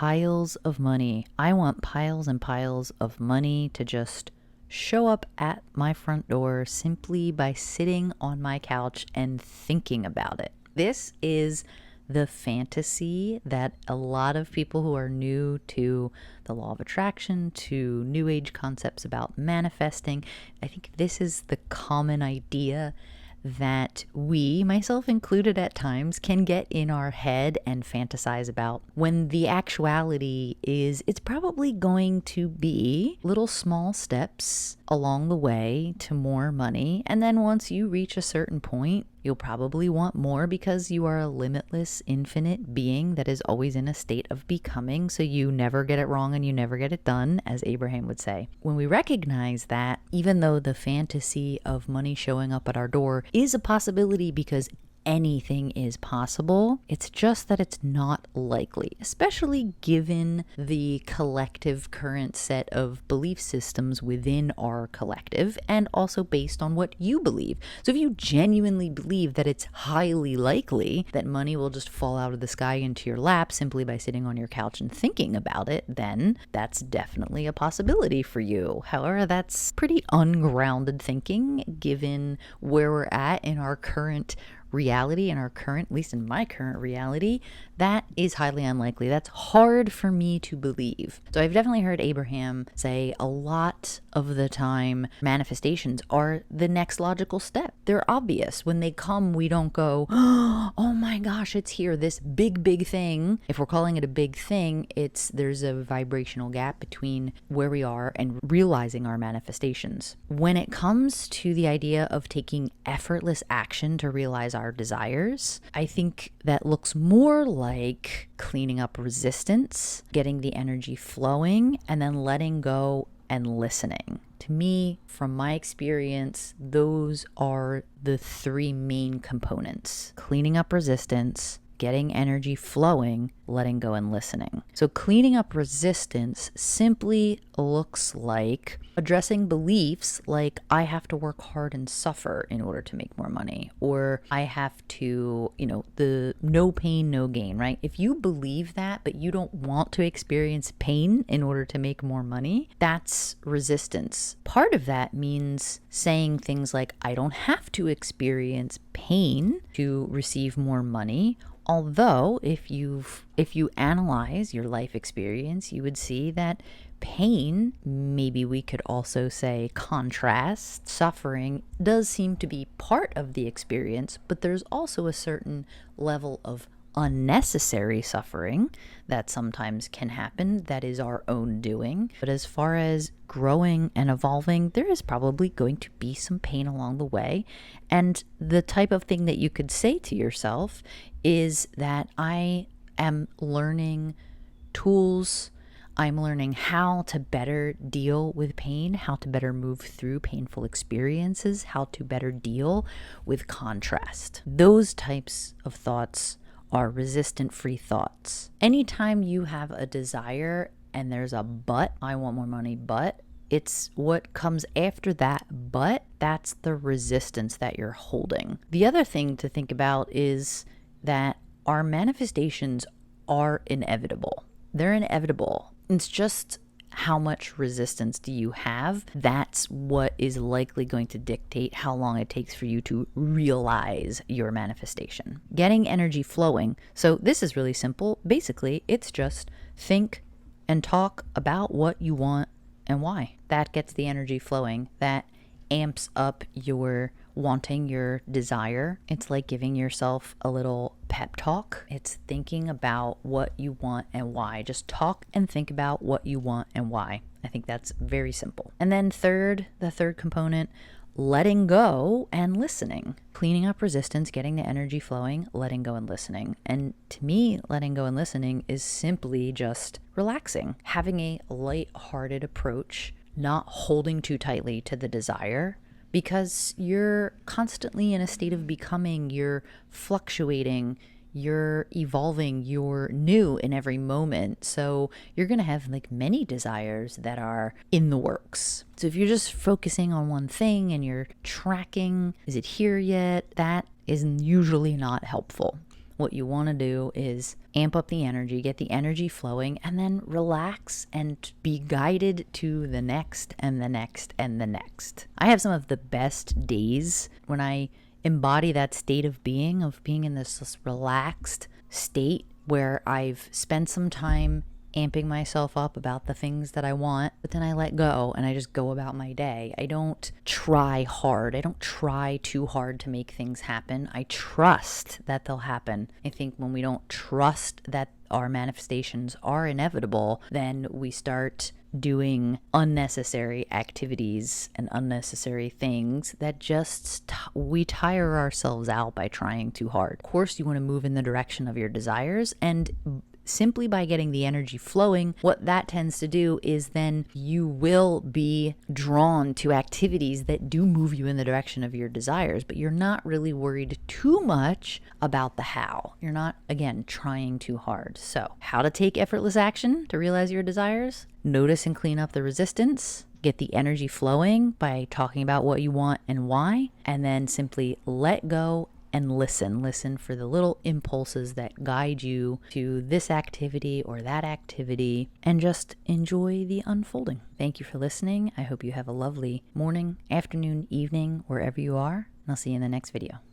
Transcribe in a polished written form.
piles of money. I want piles and piles of money to just show up at my front door simply by sitting on my couch and thinking about it. This is the fantasy that a lot of people who are new to the law of attraction, to new age concepts about manifesting, I think this is the common idea that we, myself included at times, can get in our head and fantasize about, when the actuality is it's probably going to be little small steps along the way to more money. And then once you reach a certain point, you'll probably want more because you are a limitless, infinite being that is always in a state of becoming. So you never get it wrong and you never get it done, as Abraham would say. When we recognize that, even though the fantasy of money showing up at our door is a possibility because anything is possible, it's just that it's not likely, especially given the collective current set of belief systems within our collective, and also based on what you believe. So if you genuinely believe that it's highly likely that money will just fall out of the sky into your lap simply by sitting on your couch and thinking about it, then that's definitely a possibility for you. However, that's pretty ungrounded thinking given where we're at in our current reality, in our current, at least in my current reality. That is highly unlikely. That's hard for me to believe. So I've definitely heard Abraham say a lot of the time manifestations are the next logical step. They're obvious. When they come, we don't go, oh my gosh, it's here, this big thing. If we're calling it a big thing, there's a vibrational gap between where we are and realizing our manifestations. When it comes to the idea of taking effortless action to realize our desires, I think that looks more like cleaning up resistance, getting the energy flowing, and then letting go and listening. To me, from my experience, those are the three main components: cleaning up resistance, getting energy flowing, letting go, and listening. So cleaning up resistance simply looks like addressing beliefs like I have to work hard and suffer in order to make more money, or I have to, the no pain, no gain, right? If you believe that, but you don't want to experience pain in order to make more money, that's resistance. Part of that means saying things like, I don't have to experience pain to receive more money. Although if you analyze your life experience, you would see that pain, maybe we could also say contrast, suffering, does seem to be part of the experience, but there's also a certain level of unnecessary suffering that sometimes can happen that is our own doing. But as far as growing and evolving, there is probably going to be some pain along the way. And the type of thing that you could say to yourself is that I am learning tools, I'm learning how to better deal with pain, how to better move through painful experiences, how to better deal with contrast. Those types of thoughts are resistant-free thoughts. Anytime you have a desire and there's a but, I want more money, but, it's what comes after that but, that's the resistance that you're holding. The other thing to think about is that our manifestations are inevitable. They're inevitable. It's just how much resistance do you have? That's what is likely going to dictate how long it takes for you to realize your manifestation. Getting energy flowing. So this is really simple. Basically, it's just think and talk about what you want and why. That gets the energy flowing. That amps up your wanting, your desire. It's like giving yourself a little pep talk. It's thinking about what you want and why. Just talk and think about what you want and why. I think that's very simple. And then the third component, letting go and listening. Cleaning up resistance, getting the energy flowing, letting go and listening. And to me, letting go and listening is simply just relaxing, having a light-hearted approach, not holding too tightly to the desire, because you're constantly in a state of becoming, you're fluctuating, you're evolving, you're new in every moment. So you're going to have like many desires that are in the works. So if you're just focusing on one thing and you're tracking, is it here yet? That is usually not helpful. what you want to do is amp up the energy, get the energy flowing, and then relax and be guided to the next and the next and the next. I have some of the best days when I embody that state of being in this relaxed state where I've spent some time amping myself up about the things that I want, but then I let go and I just go about my day. I don't try hard. I don't try too hard to make things happen. I trust that they'll happen. I think when we don't trust that our manifestations are inevitable, then we start doing unnecessary activities and unnecessary things that just we tire ourselves out by trying too hard. Of course, you want to move in the direction of your desires, and simply by getting the energy flowing, what that tends to do is then you will be drawn to activities that do move you in the direction of your desires, but you're not really worried too much about the how. You're not, again, trying too hard. So, how to take effortless action to realize your desires? Notice and clean up the resistance. Get the energy flowing by talking about what you want and why, and then simply let go and listen for the little impulses that guide you to this activity or that activity, and just enjoy the unfolding. Thank you for listening. I hope you have a lovely morning, afternoon, evening, wherever you are, and I'll see you in the next video.